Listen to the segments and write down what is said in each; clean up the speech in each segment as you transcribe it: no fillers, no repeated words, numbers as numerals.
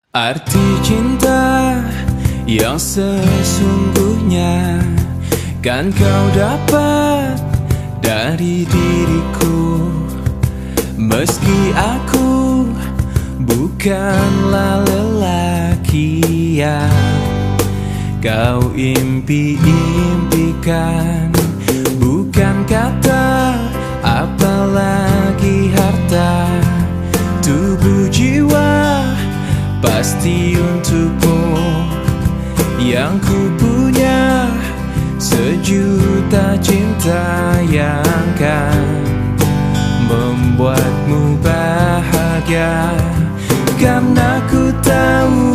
Arti cinta yang sesungguhnya kan kau dapat dari diriku. Meski aku bukanlah lelaki yang kau impi-impikan, bukan kata apalagi harta, tubuh jiwa pasti untukmu. Yang ku punya sejuta cinta yang kan membuatmu bahagia. Karena ku tahu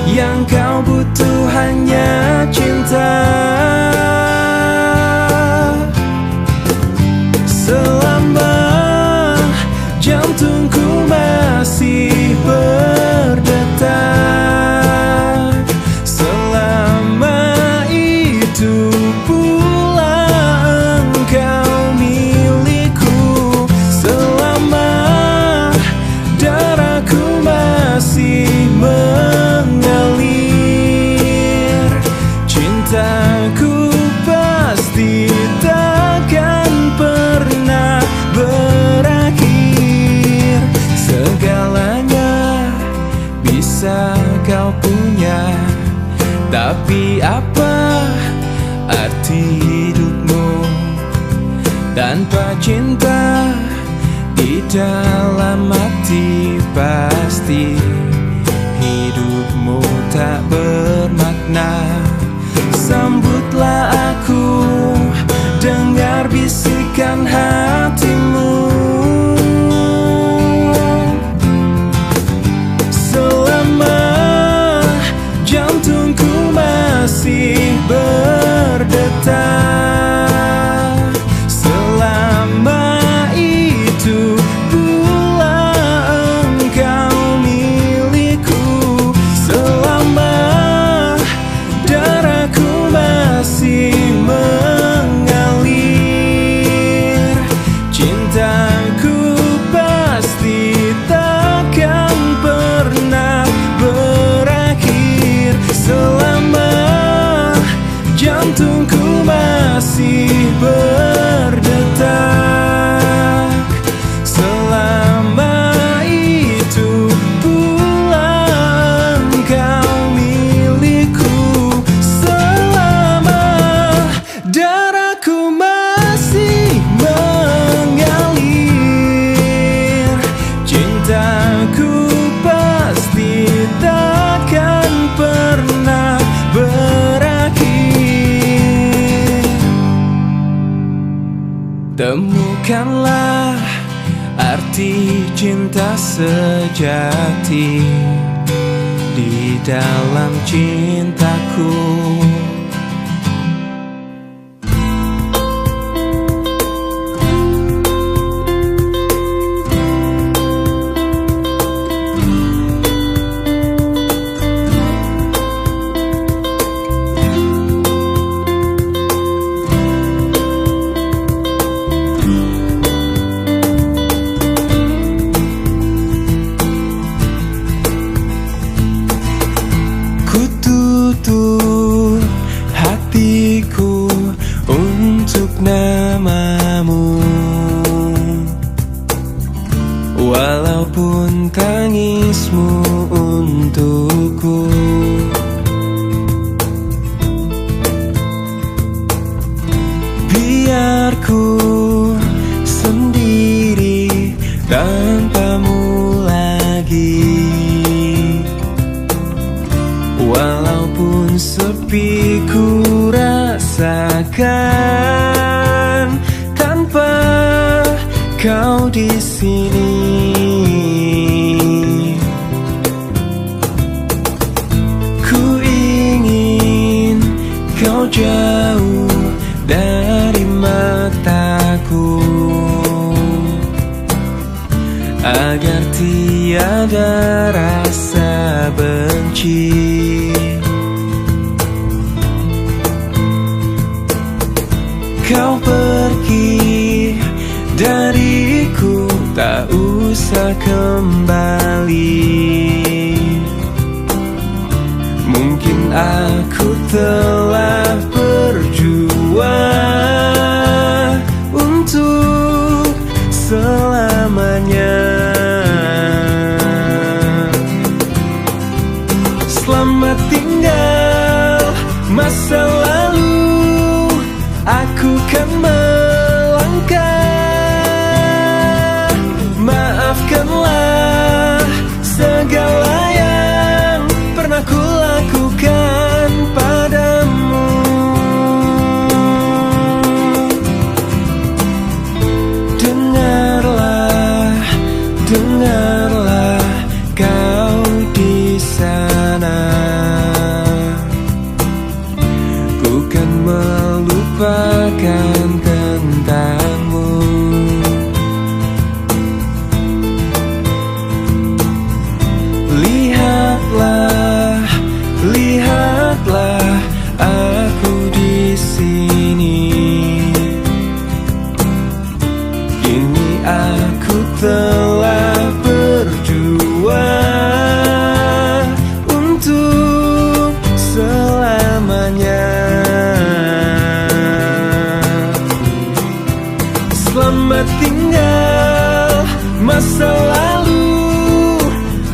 yang kau butuh hanya cinta. Selama jantungku masih berdetak, selama itu pula engkau milikku. Selama darahku masih mengalir, cintaku pasti takkan pernah berakhir. Segalanya bisa kau punya, tapi apa arti hidupmu tanpa cinta? Di dalam hati pasti hidupmu tak bermakna. Sambutlah aku, dengar bisikan hatimu. Selama jantungku masih berdetak, selama itu pula engkau milikku. Selama darahku masih mengalir, cintaku pasti takkan pernah berakhir. Selama jantungku masih berdetak, selama itu pula engkau milikku. Selama darahku masih mengalir, cintaku pasti takkan pernah berakhir. Temukanlah arti cinta sejati di dalam cintaku. Ku tutup hatiku untuk namamu, walaupun tangismu untukku. Biar ku sendiri tanpamu lagi, walaupun sepi ku rasakan tanpa kau di sini. Ku ingin kau jauh dari mataku, agar tiada rasa benci. Kau pergi dariku, tak usah kembali. telah berjuang untuk selamanya. Selamat tinggal masa lalu, aku kan melangkah. Maafkanlah segala yang pernah ku lakukan padamu. Dengarlah, dengarlah kau di sana, ku kan melupakan tentangmu. Lihatlah, lihatlah aku di sini. Kini aku telah berjuang untuk selamanya. Selamat tinggal masa lalu,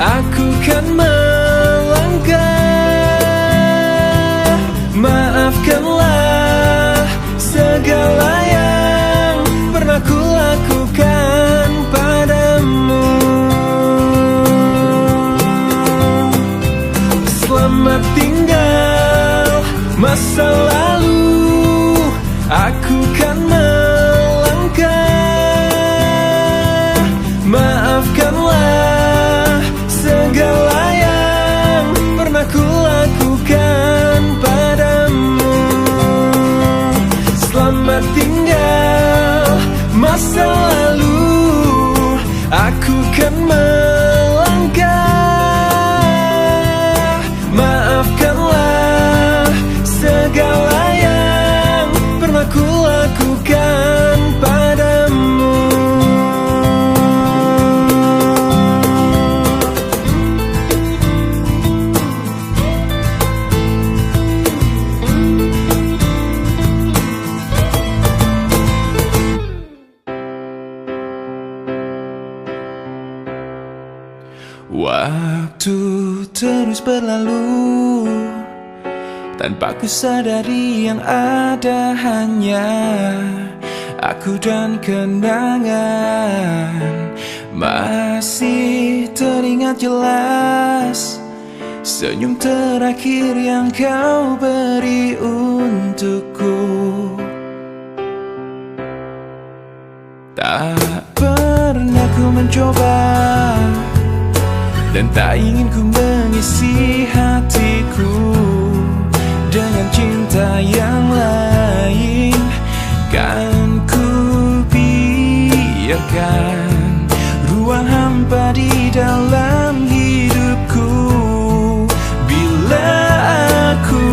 aku kan melangkah. Maafkanlah segala yang pernah ku lakukan padamu. Selamat tinggal masa lalu, aku kan melangkah. Maafkanlah segala yang pernah ku lakukan padamu. Selamat tinggal masa lalu, aku kan melangkah. Maafkanlah segala yang pernah ku lakukan padamu. Waktu terus berlalu tanpa ku sadari yang ada hanya aku dan kenangan. Masih teringat jelas senyum terakhir yang kau beri untukku. Tak pernah ku mencoba dan tak ingin ku mengisi hatiku dengan cinta yang lain. Kan ku biarkan ruang hampa di dalam hidupku. Bila aku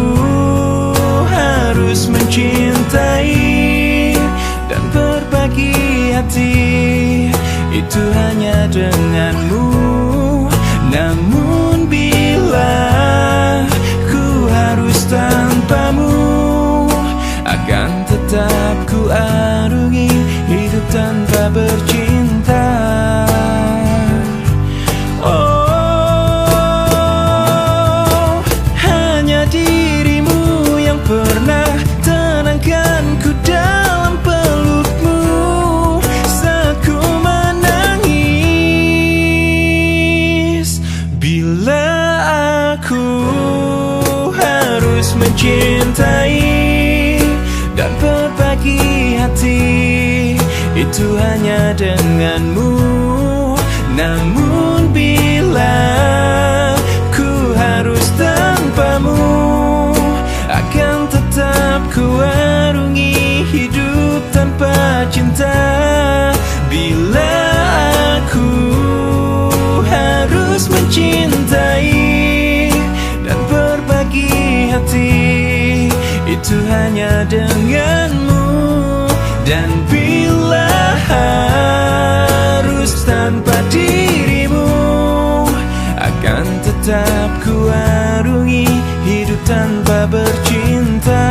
harus mencintai dan berbagi hati, itu hanya denganmu. Namun bila ku harus tanpamu, akan tetap ku arungi hidup tanpa bercinta. Oh, hanya dirimu yang pernah tenangkanku dalam pelukmu saat ku menangis. Bila aku harus mencintai dan berbagi hati, itu hanya denganmu. Namun bila ku harus tanpamu, akan tetap ku arungi hidup tanpa cinta. Bila aku harus mencintai dan berbagi hati, itu hanya denganmu. Dan bila harus tanpa dirimu, akan tetap ku arungi hidup tanpa bercinta.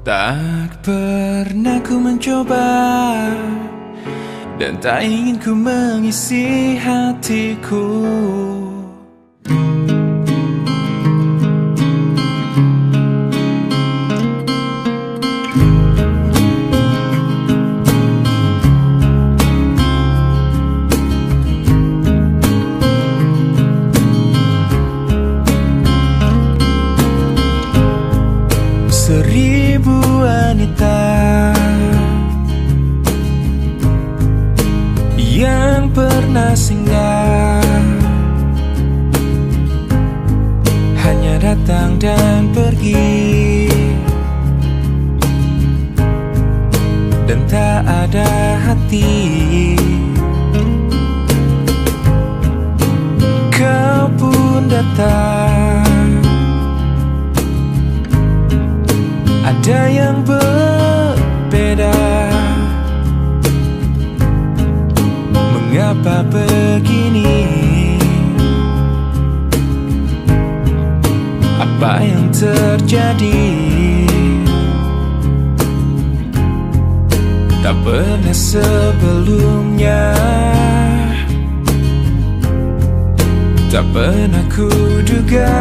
Tak pernah ku mencoba, dan tak ingin ku mengisi hatiku. Seribu wanita yang pernah singgah hanya datang dan pergi, dan tak ada hati. Kau pun datang, ada yang berbeda. Mengapa begini? Apa yang terjadi? Tak pernah sebelumnya, tak pernah kuduga.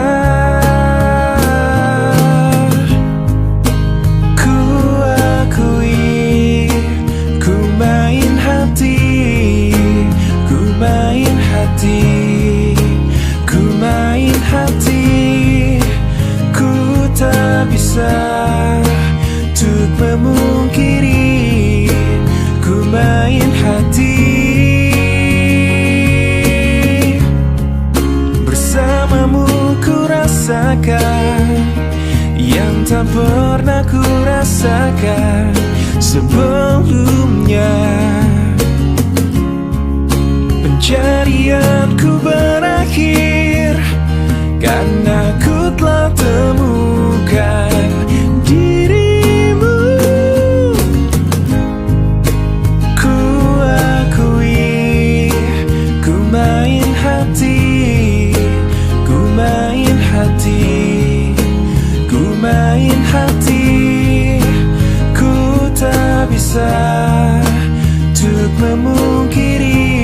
Ku main hati, ku tak bisa untuk memungkiri. Ku main hati, bersamamu ku rasakan yang tak pernah ku rasakan sebelumnya. Pencarianku berakhir karena ku telah temukan dirimu. Ku akui, ku main hati, ku main hati, ku main hati. Ku tak bisa untuk memungkiri.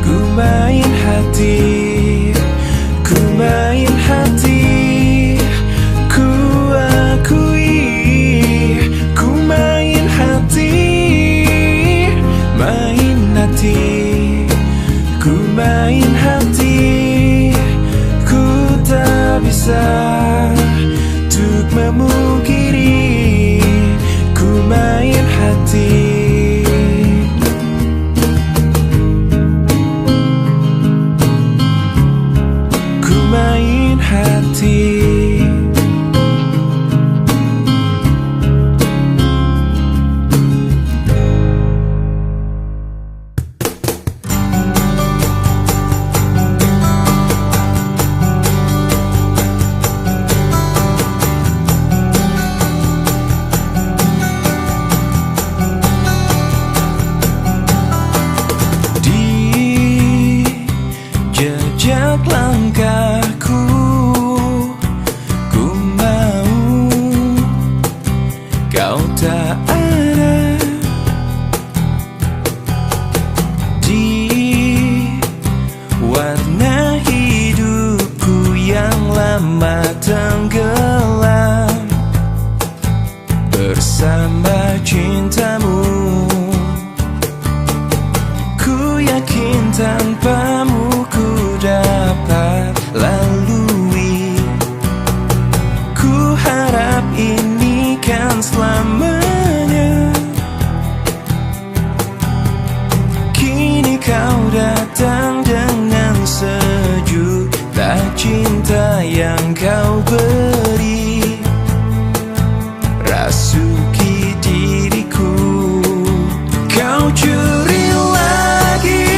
Ku main hati, ku main hati, ku akui, ku main hati, ku main hati. Ku tak bisa untuk memungkiri. Ku main hati. Main hati. Di jejak langkahku, ku mau kau tak ada. Di warna hidupku yang lama tenggelam bersama cintamu. Ku yakin tanpamu ku dapat lalui. Ku harap ini kan selamanya. Kini kau datang dengan sejuta cinta yang kau beri, rasuki diriku. Kau curi lagi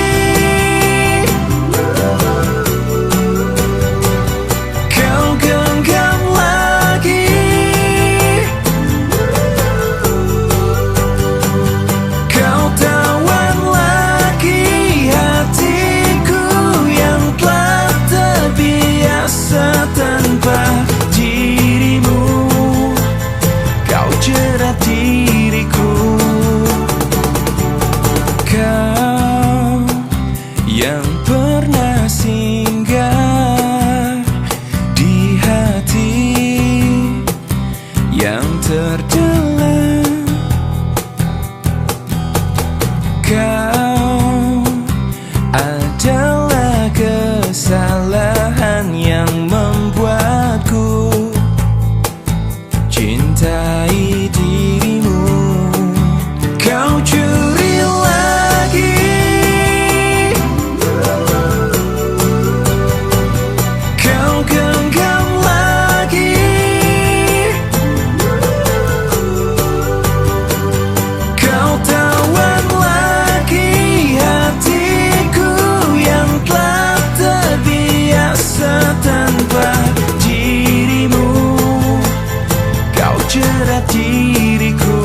yang pernah singgah di hati yang terdalam. Kau adalah kesalahan yang membuatku cintai dirimu. Kau curi lagi, kau genggam lagi, kau tawan lagi hatiku yang telah terbiasa tanpa dirimu. Kau jerat diriku.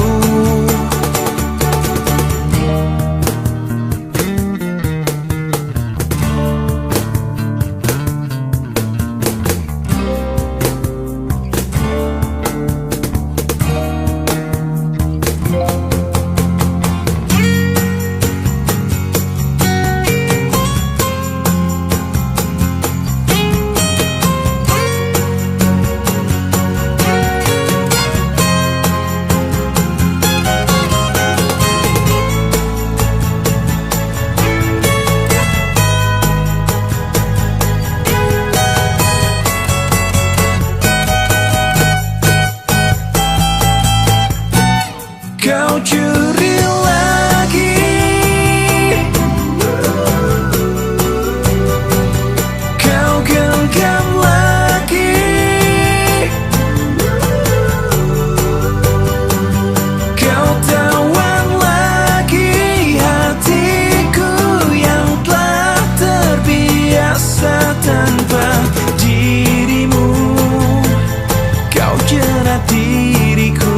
Kau curi lagi, kau genggam lagi, kau tawan lagi hatiku yang telah terbiasa tanpa dirimu. Kau jerat diriku.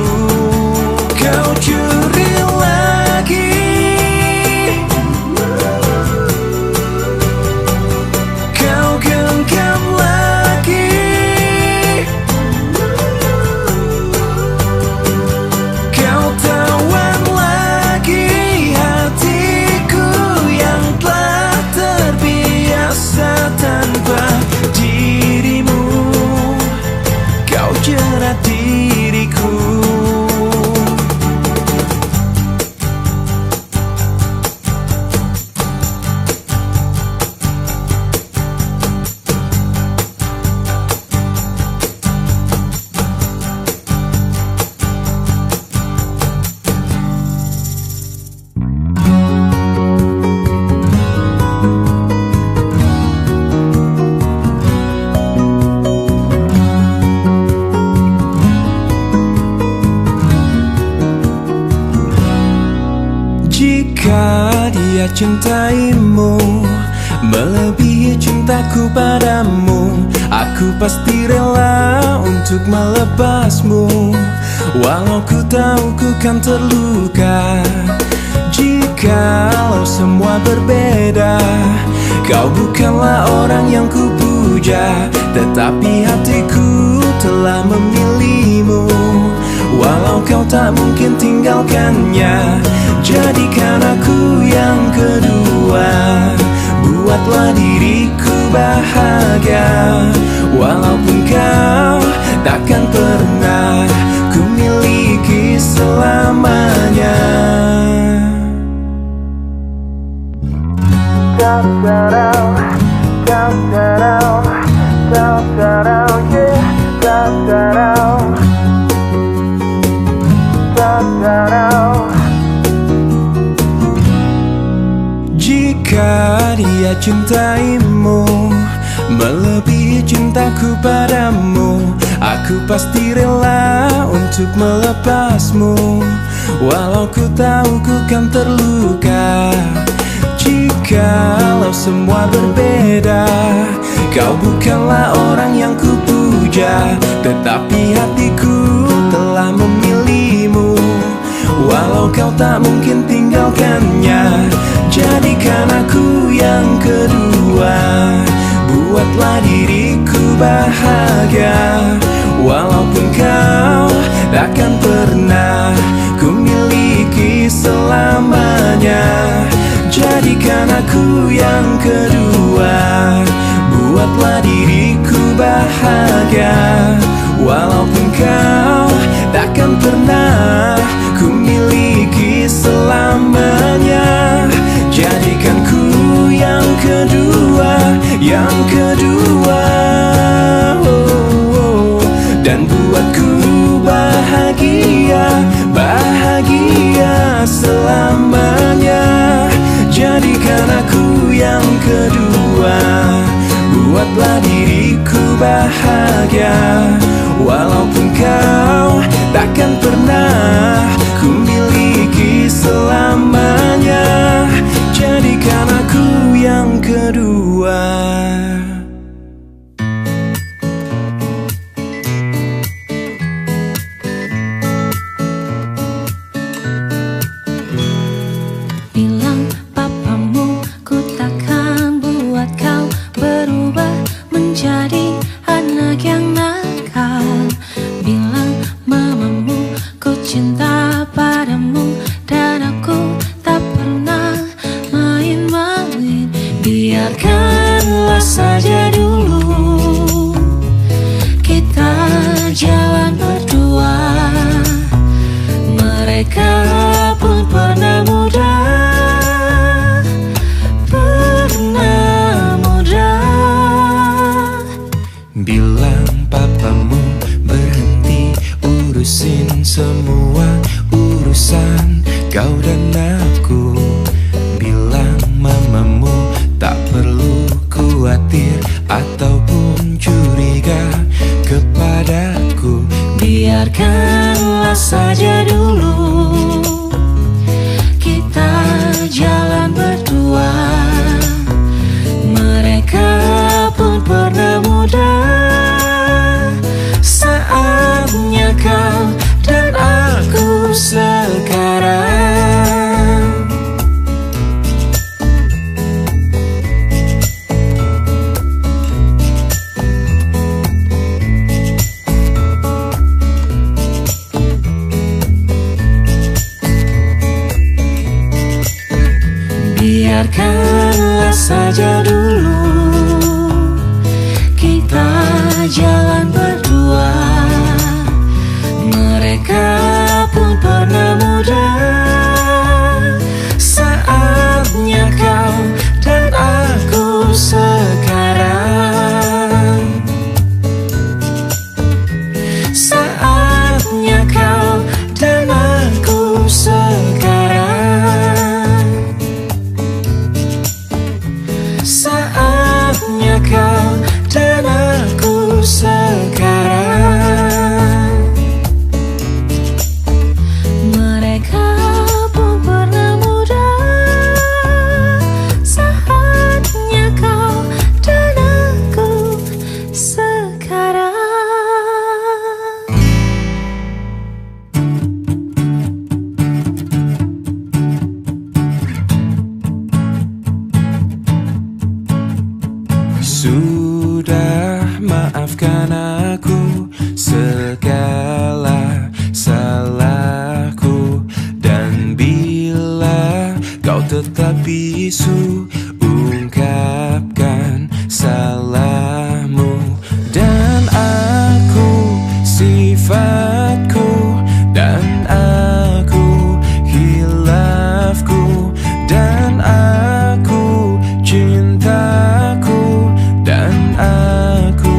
Kau curi lagi, kau genggam lagi, kau tawan lagi hatiku yang telah terbiasa tanpa dirimu. Kau jerat diriku. Jika dia cintaimu melebihi cintaku padamu, aku pasti rela untuk melepasmu. Walau ku tahu ku kan terluka. Jikalau semua berbeda, kau bukanlah orang yang ku puja, tetapi hatiku telah memilihmu. Walau kau tak mungkin tinggalkannya, jadikan aku yang kedua. Buatlah diriku bahagia, walaupun kau takkan pernah ku miliki selamanya. Jika dia cintaimu melebihi cintaku padamu, aku pasti rela untuk melepasmu. Walau ku tahu ku kan terluka. Jikalau semua berbeda, kau bukanlah orang yang ku puja, tetapi hatiku telah memilihmu. Walau kau tak mungkin tinggalkannya, jadikan aku yang kedua. Buatlah diriku bahagia, walaupun kau takkan pernah ku miliki selamanya. jadikan aku yang kedua. Buatlah diriku bahagia, walaupun kau takkan pernah ku miliki selamanya. Jadikan ku yang kedua, yang kedua, dan buatku bahagia, bahagia selamanya. Jadikan aku yang kedua, buatlah diriku bahagia, walaupun kau takkan pernah ku miliki selamanya. Jadikan aku yang kedua. Bilang papamu ku takkan buat kau berubah menjadi anak yang nakal. Bilang mamamu ku cinta padamu dan aku tak pernah main-main. Biarkanlah saja dulu kita jalan berdua. Mereka pun pernah muda, pernah muda. Bilang papamu berhenti urusin semua urusan kau dan aku. Bilang mamamu tak perlu khawatir ataupun curiga kepadaku. Biarkanlah saja dulu kita jalan berdua. Mereka pun pernah muda. Saatnya kau dan aku sekarang. Biarkanlah saja dulu kita jalan berdua. Mereka pun pernah muda. Saatnya kau dan aku sekarang. Saatnya kau dan aku sekarang. Saatnya kau dan aku sekarang. Mereka pun pernah muda. Saatnya kau dan aku sekarang. Sudah maafkan aku segala salahku, dan bila kau tetap bisu ungkapkan salahmu. Dan aku sifatku, dan aku hilafku, dan aku cintaku, dan aku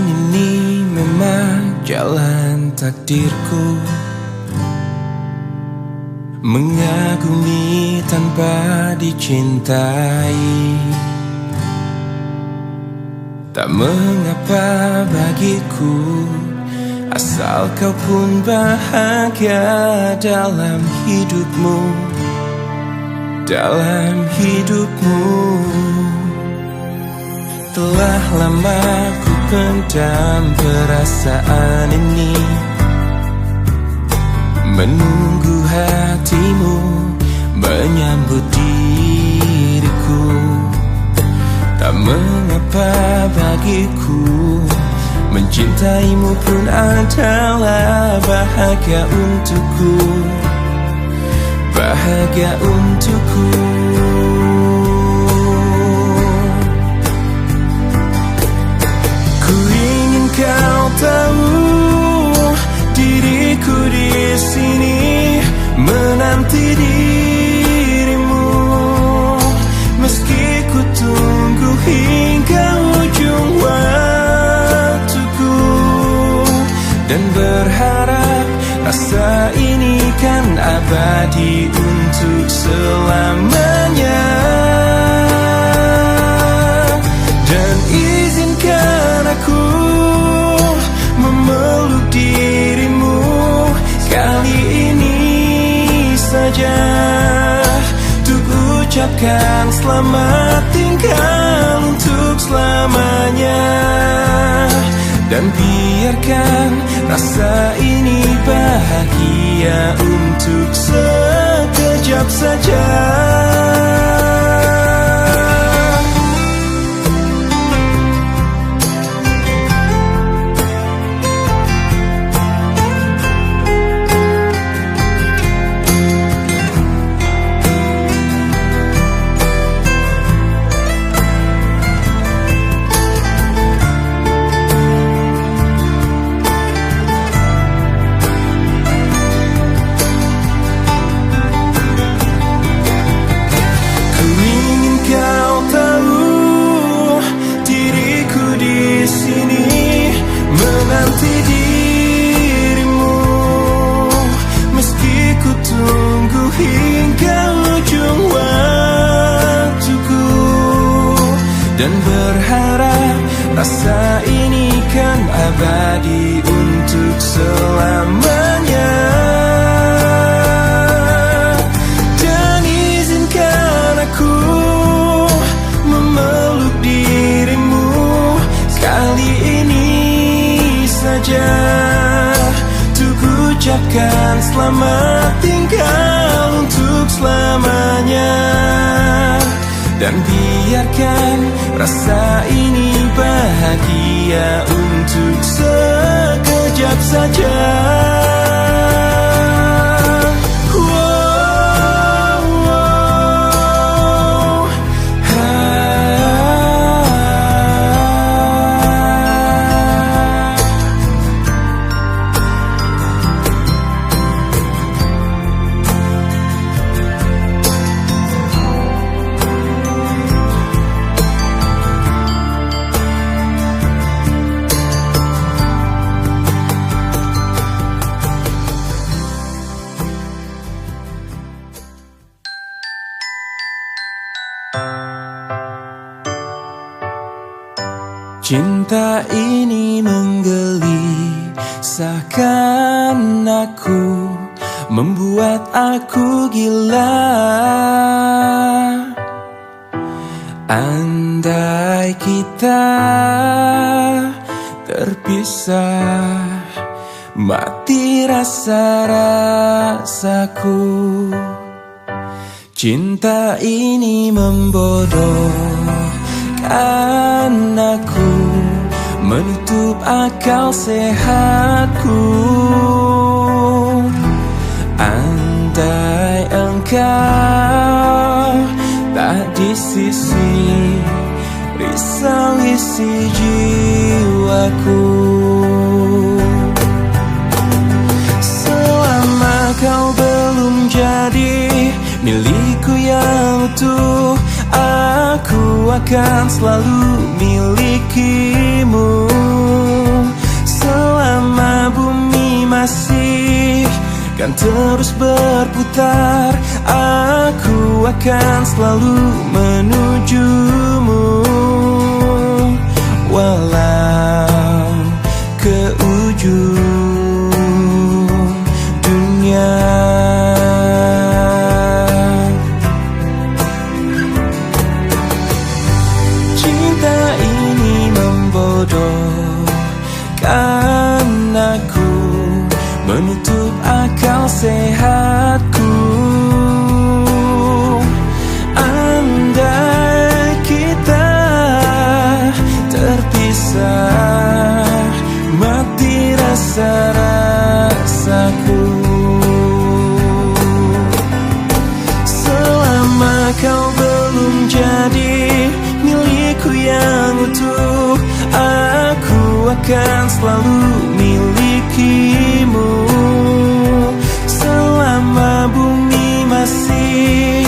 ini memang jalan takdirku, mengagumi tanpa dicintai. Tak mengapa bagiku, asal kau pun bahagia dalam hidupmu, dalam hidupmu. Telah lama ku pendam perasaan ini, menunggu hatimu menyambut diriku. Tak mengapa bagiku, mencintaimu pun adalah bahagia untukku, bahagia untukku. Ku ingin kau tahu, diriku di sini menanti dirimu, meski ku tunggu hingga ujung waktuku, dan berharap rasa ini kan abadi untuk selamanya. Dan izinkan aku memeluk dirimu kali ini saja, untuk ucapkan selamat tinggal untuk selamanya. Dan biarkan rasa ini bahagia untuk sekejap saja. Menanti dirimu, meski ku tunggu hingga ujung waktuku, dan berharap rasa ini kan abadi untuk selamanya. Dan izinkan aku memeluk dirimu kali ini saja, untuk ucapkan selamat tinggal untuk selamanya. Dan biarkan rasa ini bahagia untuk sekejap saja. Cinta ini menggelisahkan aku, membuat aku gila. Andai kita terpisah, mati rasa-rasaku. Cinta ini membodohkan aku, menutup akal sehatku. Andai engkau tak di sisi, risau isi jiwaku. Selama kau belum jadi milikku yang utuh, aku akan selalu milikimu. masih kan terus berputar. Aku akan selalu menujumu, walau ke ujung dunia. Cinta ini membodohkan aku, menutup akal sehatku. Andai kita terpisah, mati rasa-rasaku. Selama kau belum jadi milikku yang utuh, aku akan selalu milikimu. Selama bumi masih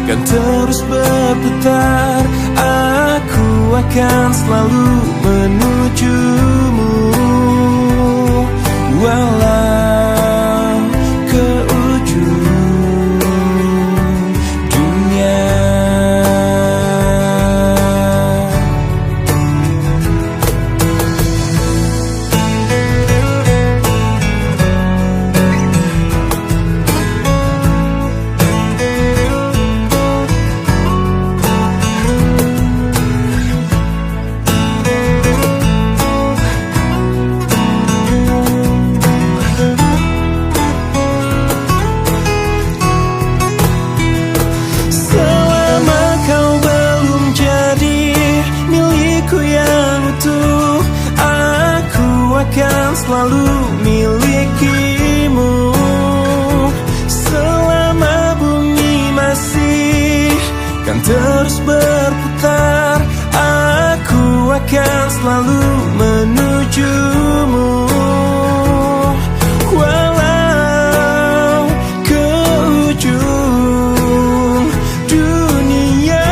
kan terus berputar, aku akan selalu menujumu, walau ke ujung dunia. Selalu milikimu. Selama bumi masih kan terus berputar, aku akan selalu menujumu, walau ke ujung dunia.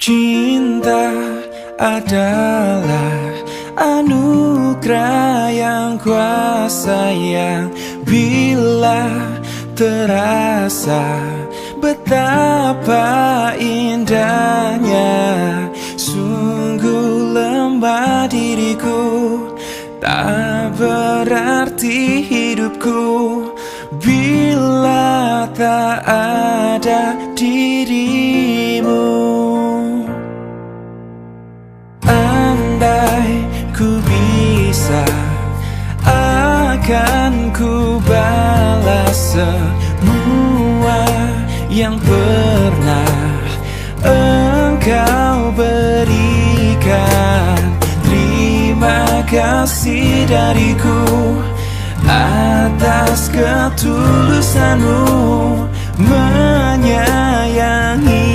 Cinta adalah anugerah yang kuasa, yang bila terasa betapa indahnya. Sungguh lemah diriku, tak berarti hidupku bila tak ada dirimu. Andai ku bisa, akan ku balas semua yang pernah engkau berikan. Terima kasih dariku atas ketulusanmu menyayangi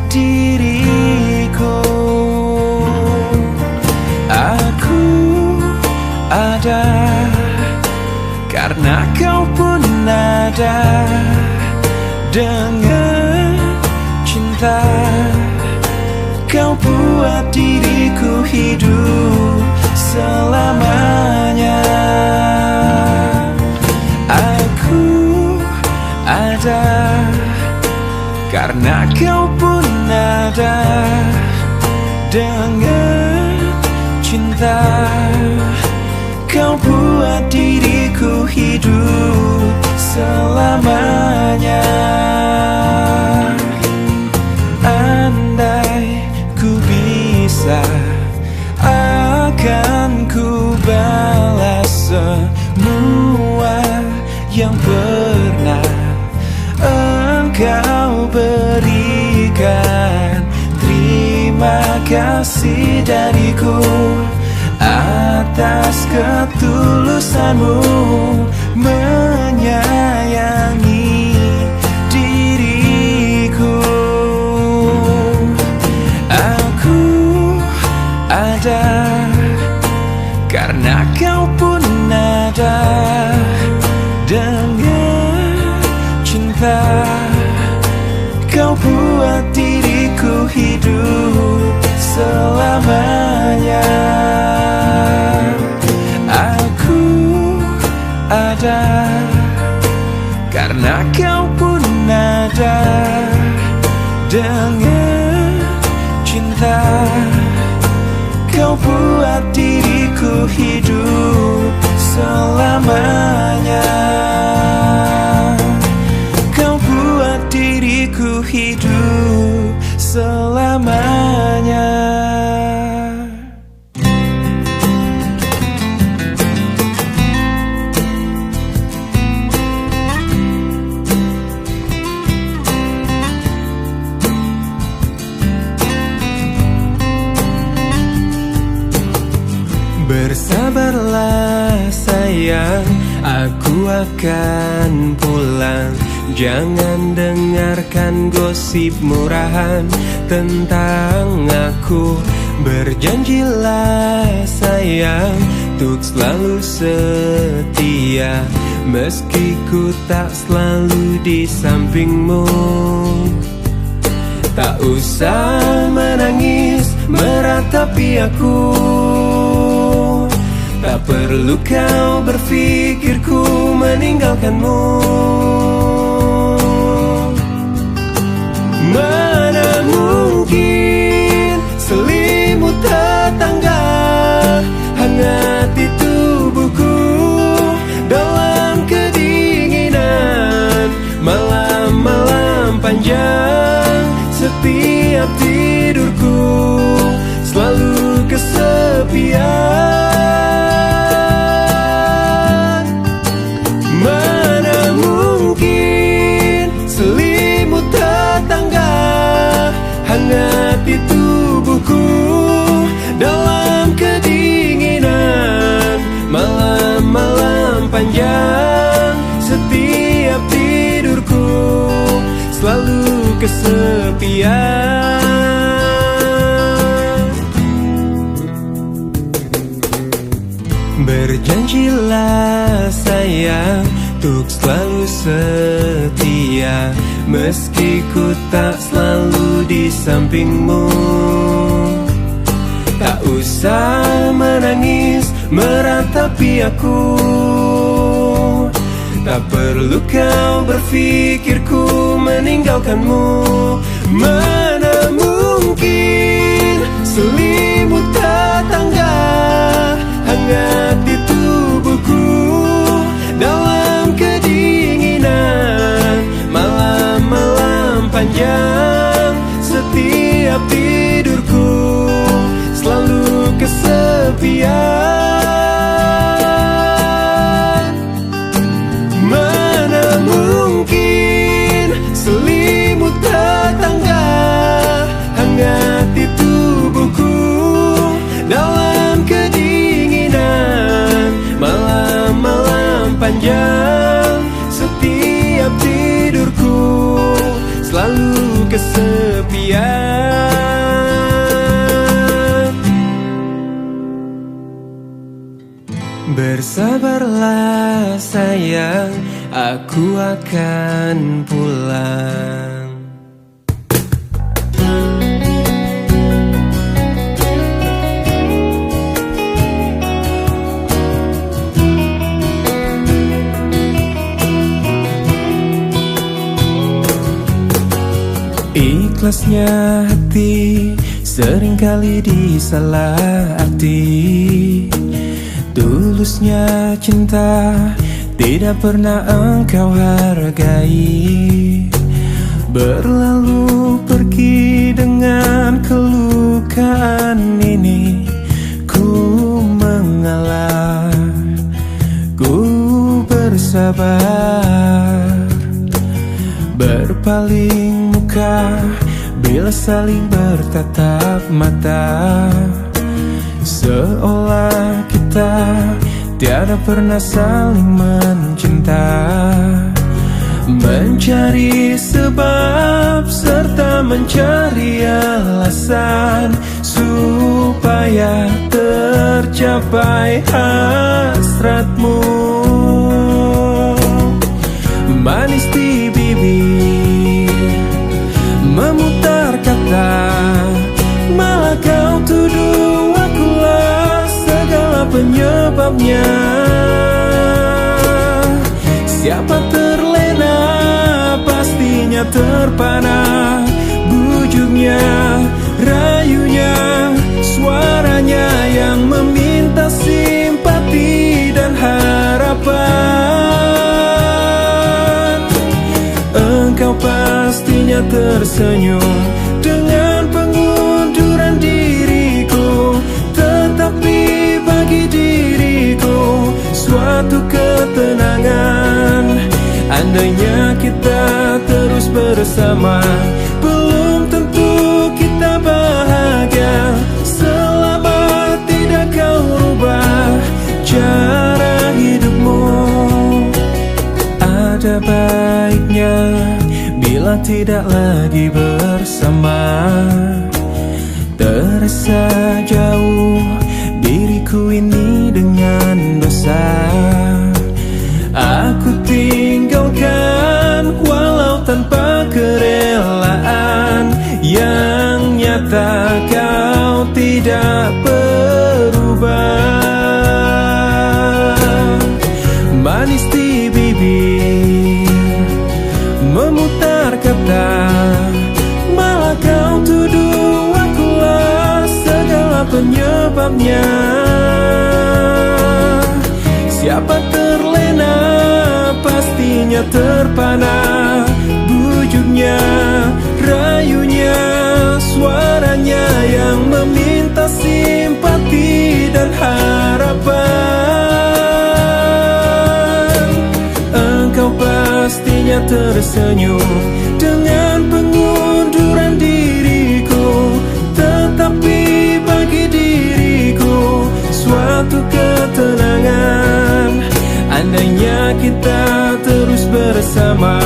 diriku. Aku ada karena kau pun ada. Dengan cinta kau buat diriku hidup selamanya. Aku ada karena kau pun ada. Dengan cinta kau buat diriku hidup selamanya. Andai ku bisa, akan ku balas semua yang pernah engkau berikan. Terima kasih dariku atas ketulusanmu menyayangi diriku. Aku cinta, kau buat diriku hidup selamanya. Kau buat diriku hidup selamanya. Bersabarlah sayang, aku akan pulang. Jangan dengarkan gosip murahan tentang aku. Berjanjilah sayang, untuk selalu setia, meski ku tak selalu di sampingmu. Tak usah menangis meratapi aku, tak perlu kau berpikir ku meninggalkanmu. Mana mungkin selimut tetangga hangati tubuhku dalam kedinginan malam-malam panjang. Setiap tidurku selalu kesepian. Mana mungkin selimut tetangga hangati tubuhku dalam kedinginan malam-malam panjang. Setiap tidurku selalu kesepian. Berjanjilah sayang, untuk selalu setia, meski ku tak selalu di sampingmu. Tak usah menangis meratapi aku, tak perlu kau berpikir ku meninggalkanmu. Mana mungkin selimut tetangga hangati tubuhku dalam kedinginan malam-malam panjang. Setiap tidurku selalu kesepian. Mana mungkin selimut tetangga hangati tubuhku dalam kedinginan malam-malam panjang. Setiap tidurku selalu kesepian. Bersabarlah sayang, aku akan pulang. Ikhlasnya hati seringkali disalah arti. Tulusnya cinta tidak pernah engkau hargai. Berlalu pergi dengan kelukaan ini. Ku mengalah, ku bersabar, berpaling muka bila saling bertatap mata. Seolah kita tiada pernah saling mencinta. Mencari sebab serta mencari alasan supaya tercapai hasratmu. Manis di bibir, memutar kata, malah kau tuduh akulah segala penyebabnya. Siapa terlena pastinya terpana, bujuknya bujuknya, rayunya, suaranya yang meminta simpati dan harapan. Engkau pastinya tersenyum dengan pengunduran diriku, tetapi bagi diriku suatu ketenangan. Andainya kita terus bersama, belum tentu kita bahagia. Selama tidak kau rubah cara hidupmu, ada baiknya bila tidak lagi bersama. Terasa jauh diriku ini dengan dosa. Aku tinggalkan walau tanpa kerelaan. Yang nyata kau tidak berubah. Manis di bibir, memutar kata, malah kau tuduh akulah segala penyebabnya. Siapa terlena pastinya terpana. Bujuknya, rayunya, suaranya yang meminta simpati dan harapan. Engkau pastinya tersenyum dengan pengunduran diriku, tetapi bagi diriku suatu ketenangan. Andainya kita terus bersama,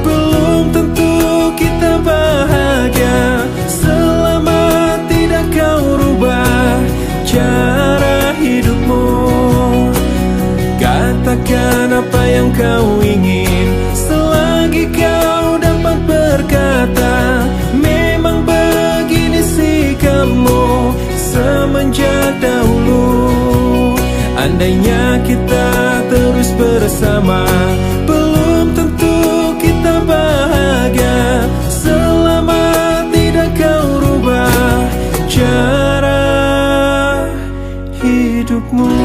belum tentu kita bahagia. Selama tidak kau rubah cara hidupmu, katakan apa yang kau ingin selagi kau dapat berkata. Memang begini sikapmu semenjak dahulu. Andainya kita terus bersama, belum tentu kita bahagia. Selama tidak kau rubah cara hidupmu.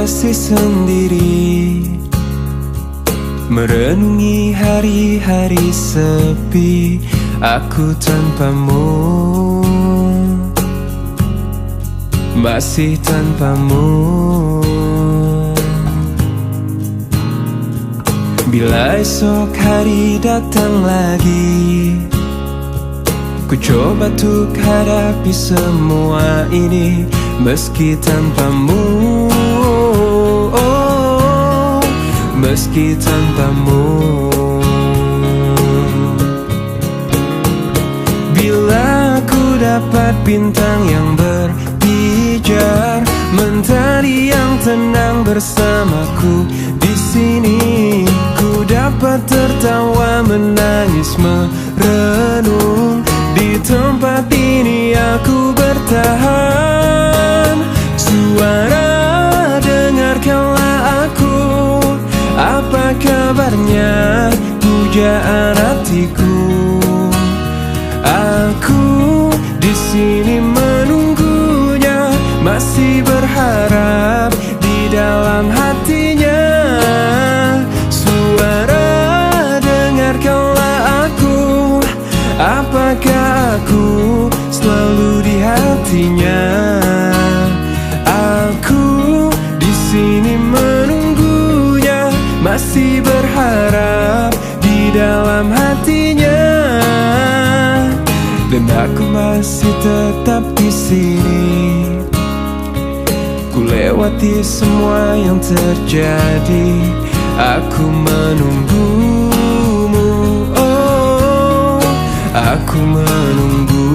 Masih sendiri, merenungi hari-hari sepi aku tanpamu, masih tanpamu. Bila esok hari datang lagi, ku coba untuk hadapi semua ini meski tanpamu. Meski tanpamu. Bila ku dapat bintang yang berpijar, mentari yang tenang bersamaku di sini, ku dapat tertawa, menangis, merenung. Di tempat ini aku bertahan. Suara, dengarkanlah aku. Apa kabarnya, pujaan hatiku? Aku di sini menunggunya, masih berharap di dalam hatinya. Suara, dengarkanlah aku. Apakah aku selalu di hatinya? Aku di sini menunggunya, masih berharap di dalam hatinya. Dan aku masih tetap di sini. Ku lewati semua yang terjadi, aku menunggumu. Oh, aku menunggu.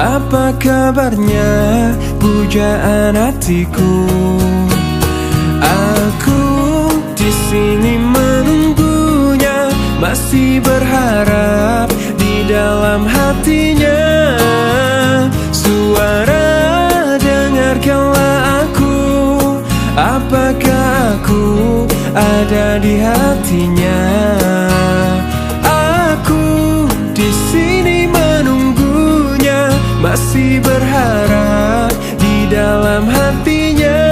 Apa kabarnya pujaan hatiku? Aku di sini menunggunya, masih berharap di dalam hatinya. Suara dengarkanlah aku, apakah aku ada di hatinya? Aku di sini menunggunya, masih berharap di dalam hatinya.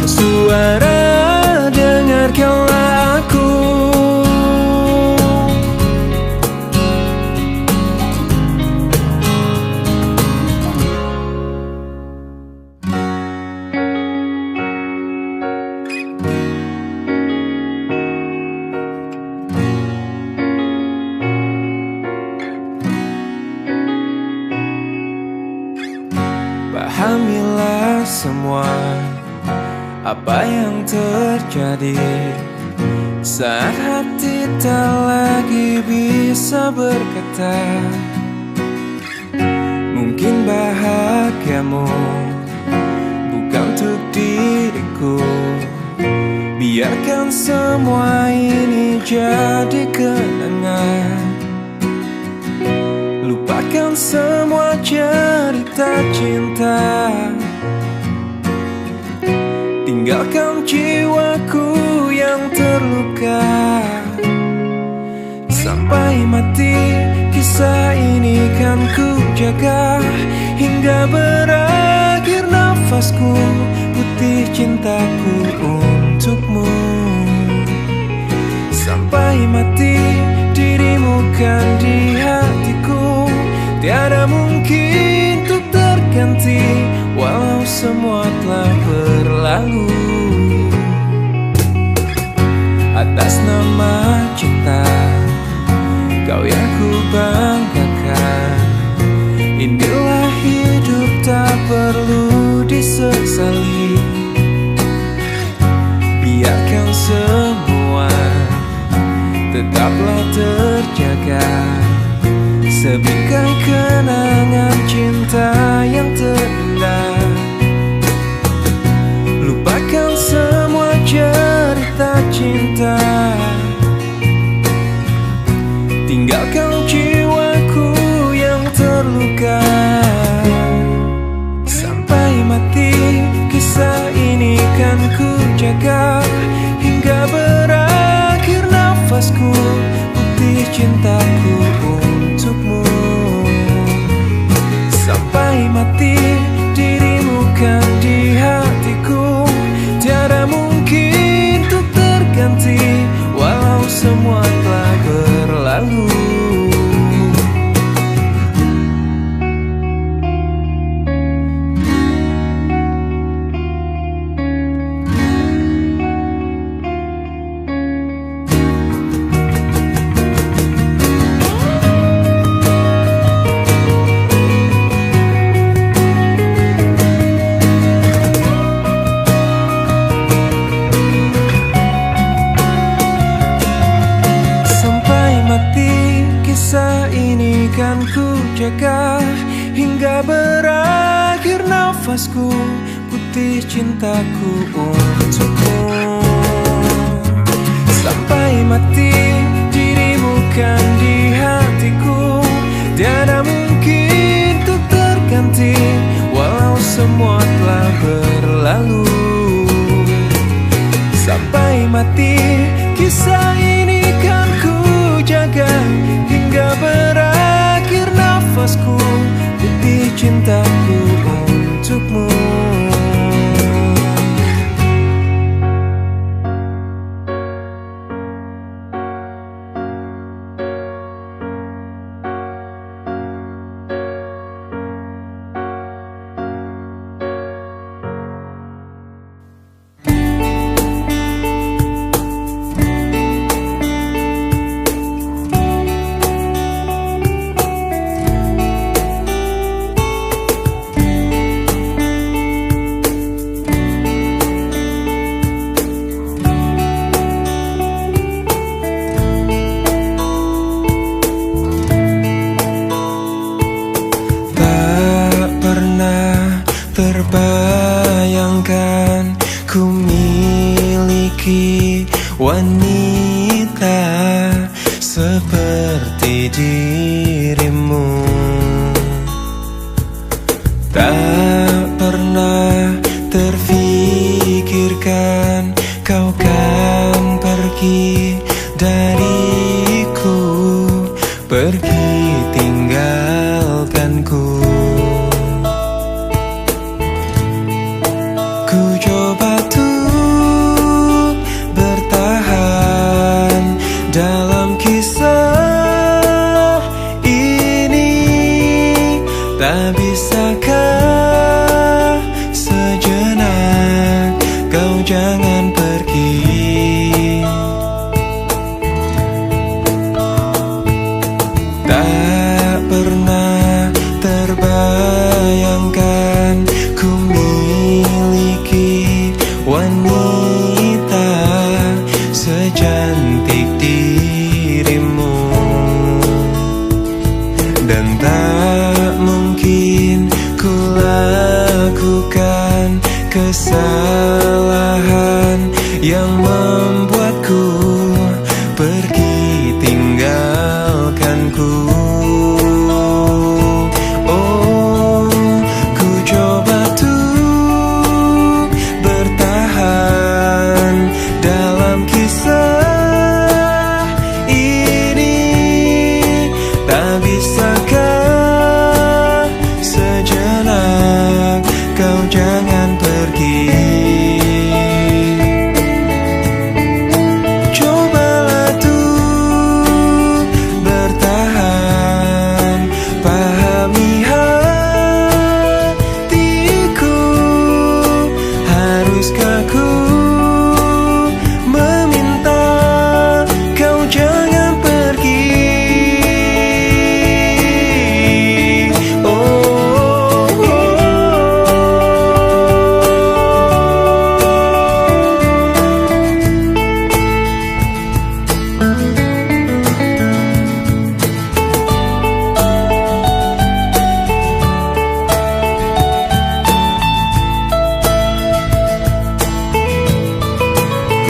Suara dengarkanlah aku. Pahamilah semua apa yang terjadi saat hati tak lagi bisa berkata. Mungkin bahagiamu bukan untuk diriku. Biarkan semua ini jadi kenangan. Lupakan semua cerita cinta, tinggalkan jiwaku yang terluka. Sampai mati kisah ini kan ku jaga, hingga berakhir nafasku, putih cintaku untukmu. Sampai mati dirimu kan di hatiku, tiada mungkin untuk terganti, walau semua telah berlalu. Atas nama cinta, kau yang ku banggakan. Inilah hidup tak perlu disesali. Biarkan semua tetaplah terjaga, sebingkai kenangan cinta yang terindah. Lupakan semua cerita cinta, tinggalkan jiwaku yang terluka. Sampai mati kisah ini kan ku jaga, hingga berakhir nafasku, putih cintaku untukmu. Sampai mati dirimu kan di hatiku, tiada mungkin untuk terganti, walau semua telah berlalu. Kisah ini kan ku jaga, hingga berakhir nafasku, putih cintaku untukmu. Sampai mati dirimu kan di hatiku, tiada mungkin untuk terganti, walau semua telah berlalu. Sampai mati kisah ini kan ku jaga, hingga berakhir nafasku, putih cintaku untukmu. wanita seperti dirimu. Tak pernah terfikirkan kau kan pergi dariku, pergi tinggalkanku. Ku coba tuh bertahan dalam kisah ini. Tak bisakah sejenak kau jangan pergi? Tak pernah terbayangkan ku miliki wanita secantik dirimu. Dan tak mungkin ku lakukan kesalahan yang membuatku pergi tinggalkanku. Oh, ku coba tuh bertahan dalam kisah ini. Tak bisakah sejenak kau jangan pergi? Cobalah tuh bertahan, pahami hatiku. Haruskah ku meminta kau jangan pergi?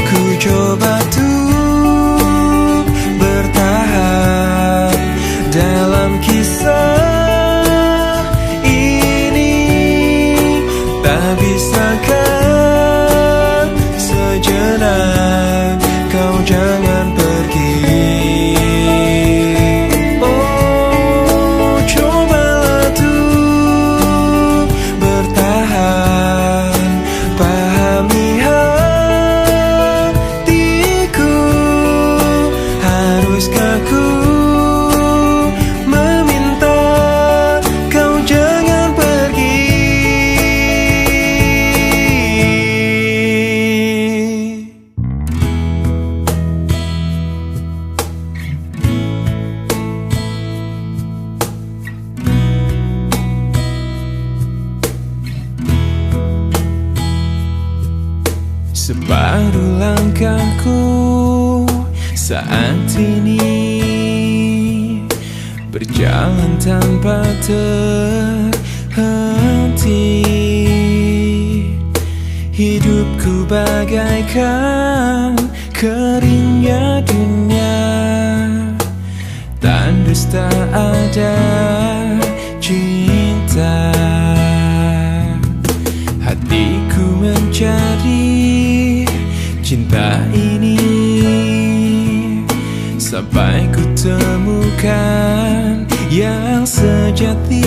Ku coba tuh bertahan dalam kisah ini. Tak bisakah sejenak kau jangan pergi? Oh, cobalah tuh bertahan, pahami hatiku. Haruskah ku meminta kau jangan pergi? Separuh langkahku saat ini berjalan tanpa terhenti. Hidupku bagaikan keringnya dunia, tandus tak ada cinta. Hatiku mencari cinta ini sampai ku temukan yang sejati.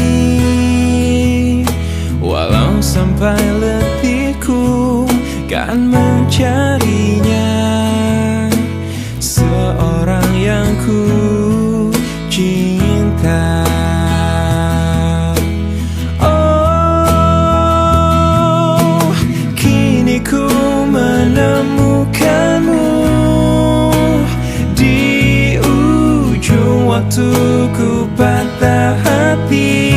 Walau sampai letihku kan mencarinya, seorang yang ku cinta. Oh, kini ku menemukanmu di ujung waktu ku patah hati.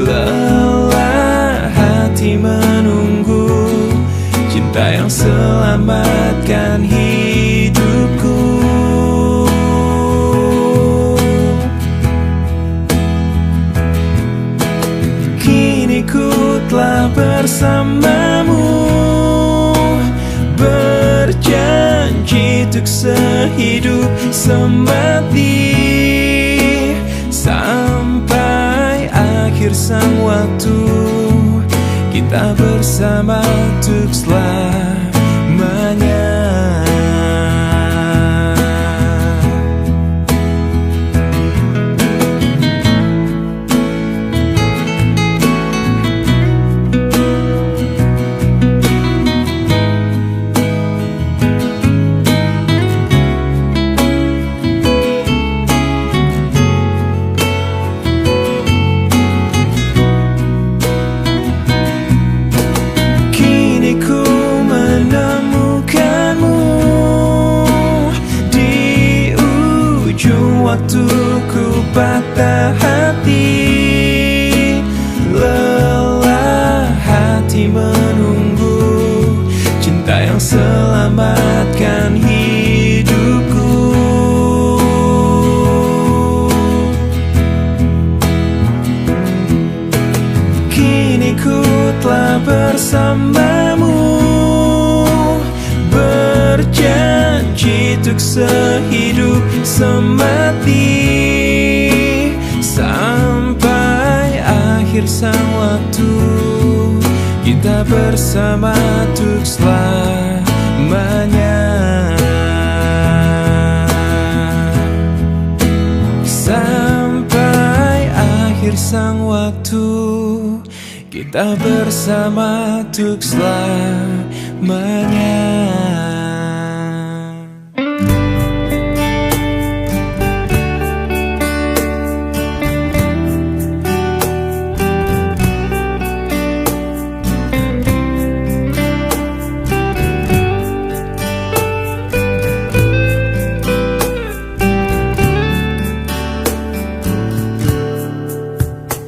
Lelah hati menunggu cinta yang selamatkan hidupku. Kini ku telah bersamamu berjalan sehidup semati, sampai akhir sang waktu kita bersama untuk selamanya. Waktu ku patah hati, lelah hati menunggu cinta yang selamatkan hidupku. Kini ku telah bersamamu, berjanji untuk sehidup semati, sampai akhir sang waktu kita bersama untuk selamanya. Sampai akhir sang waktu kita bersama untuk selamanya.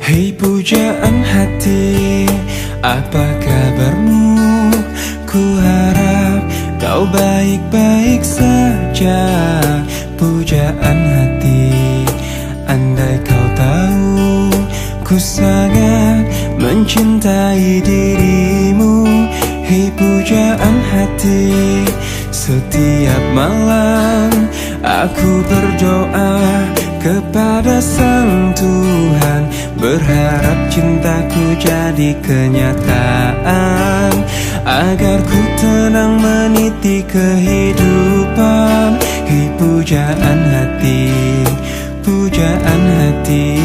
Hei pujaan hati, apa kabarmu? Ku harap kau baik-baik saja. Pujaan hati, andai kau tahu ku sangat mencintai dirimu. Hei pujaan hati, setiap malam aku berdoa kepada Sang Tuhan, berharap cintaku jadi kenyataan, agar ku tenang meniti kehidupan. Hei pujaan hati, pujaan hati,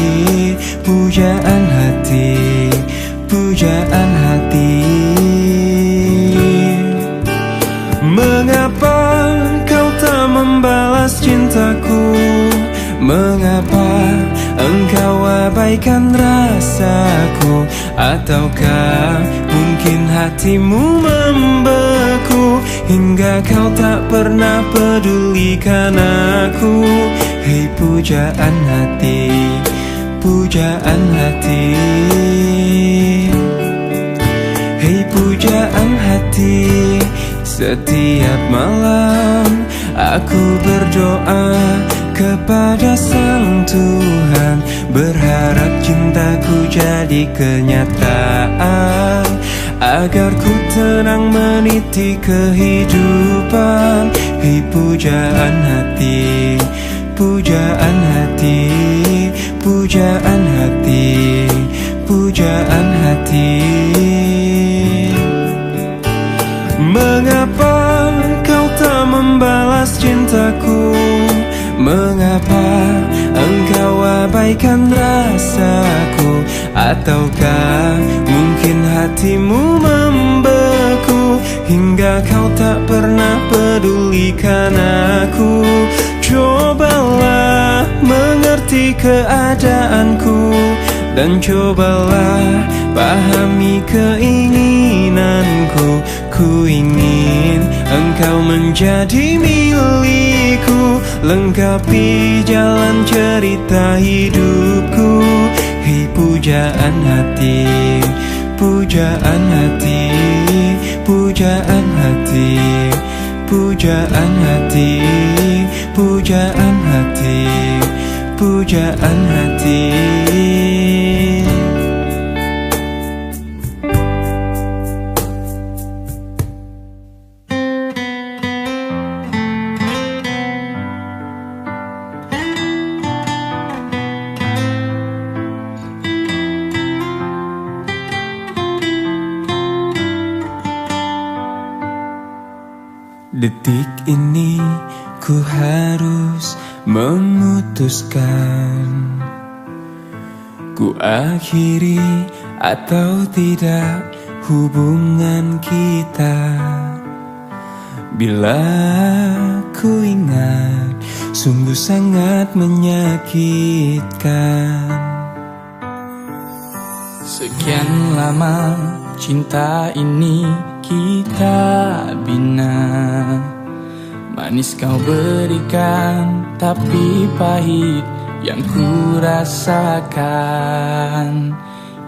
pujaan hati, pujaan hati. Mengapa kau tak membalas cintaku? Mengapa engkau abaikan rasaku? Ataukah mungkin hatimu membeku hingga kau tak pernah pedulikan aku? Hei pujaan hati, pujaan hati, hei pujaan hati. Setiap malam aku berdoa kepada Sang Tuhan, berharap cintaku jadi kenyataan, agar ku tenang meniti kehidupan. Hei pujaan hati, pujaan hati, pujaan hati, pujaan hati. Mengapa kau tak membalas cintaku? Mengapa engkau abaikan rasaku? Ataukah mungkin hatimu membeku hingga kau tak pernah pedulikan aku? Cobalah mengerti keadaanku, dan cobalah pahami keinginanku. Ku ingin engkau menjadi milikku, lengkapi jalan cerita hidupku. Hei pujaan hati, pujaan hati, pujaan hati, pujaan hati, pujaan hati, pujaan hati. Detik ini ku harus memutuskan, ku akhiri atau tidak hubungan kita. Bila ku ingat, sungguh sangat menyakitkan. Sekian lama cinta ini kita bina, manis kau berikan, tapi pahit yang ku rasakan.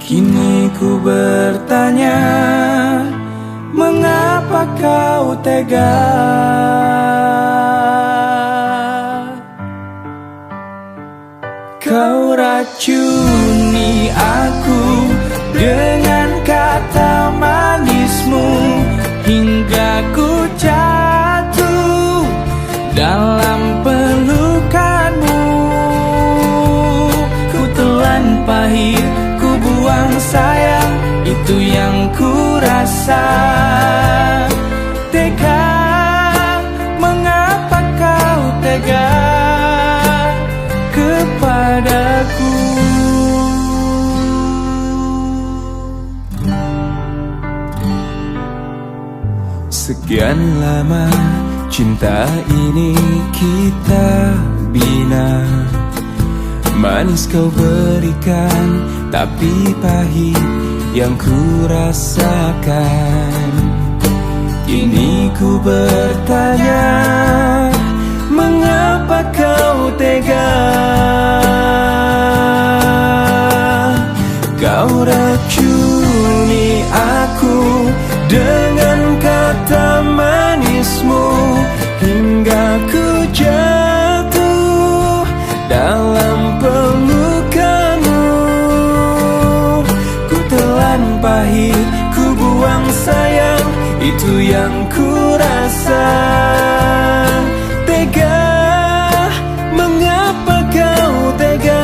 Kini ku bertanya, mengapa kau tega? Kau racuni aku dengan kata manismu, hingga ku jatuh dalam pelukanmu. Ku telan pahit, ku buang sayang, itu yang ku rasa. Tega, mengapa kau tega kepadaku? Sekian lama cinta ini kita bina, manis kau berikan, tapi pahit yang ku rasakan. Kini ku bertanya, mengapa kau tega? Kau racuni aku dengan kata manismu, hingga ku jatuh dalam pelukanmu. Ku telan pahit, ku buang sayang, itu yang ku rasa. Tega, mengapa kau tega?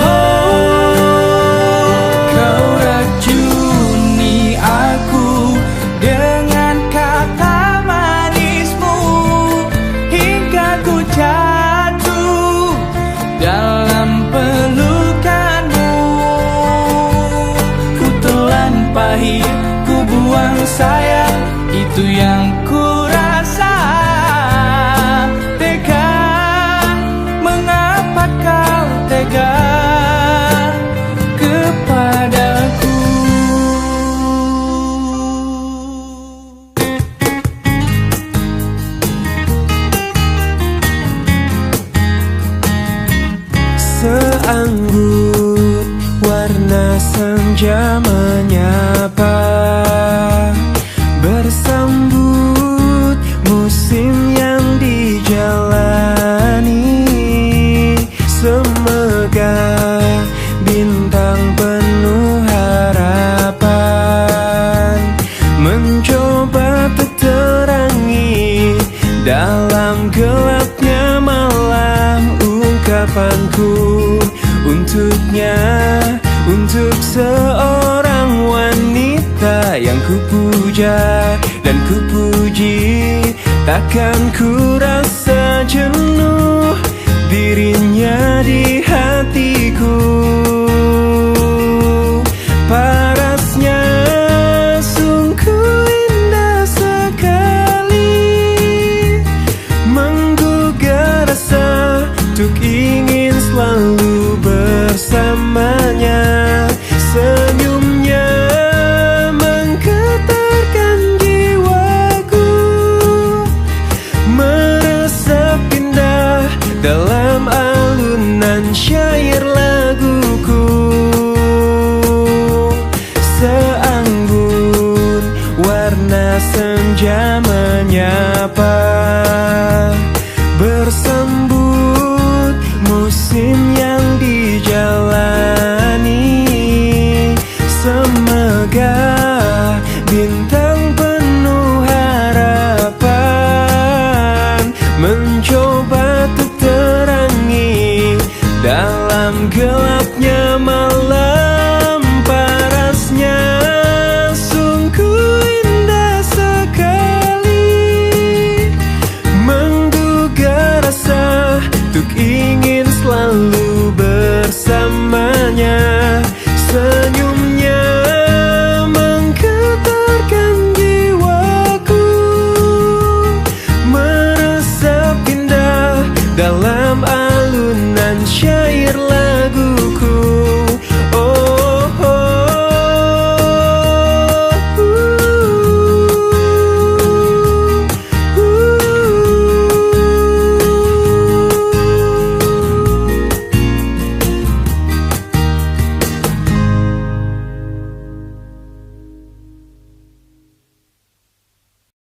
Kau racuni aku dengan kata manismu, hingga ku jatuh dalam pelukanmu. Ku telan pahit, ku buang sayang, itu yang ku rasa. Tega, mengapa kau tega kepadaku? Seanggun warna senja menyapa, bersambut musim yang dijalani. Semegah bintang penuh harapan, mencoba terterangi dalam gelapnya malam. Ungkapanku untuknya, untuk seorang wanita yang kupuja dan kupuji. Takkan ku rasa jenuh dirinya di hatiku. Parasnya sungguh indah sekali, menggugah rasa untuk ingin selalu bersamanya. Senyumnya menggetarkan jiwaku, meresap indah dalam alunan syair laguku. Seanggun warna senja menyapa, bersambut musim yang dijalani. Semegah bintang penuh harapan, mencoba terterangi dalam gelap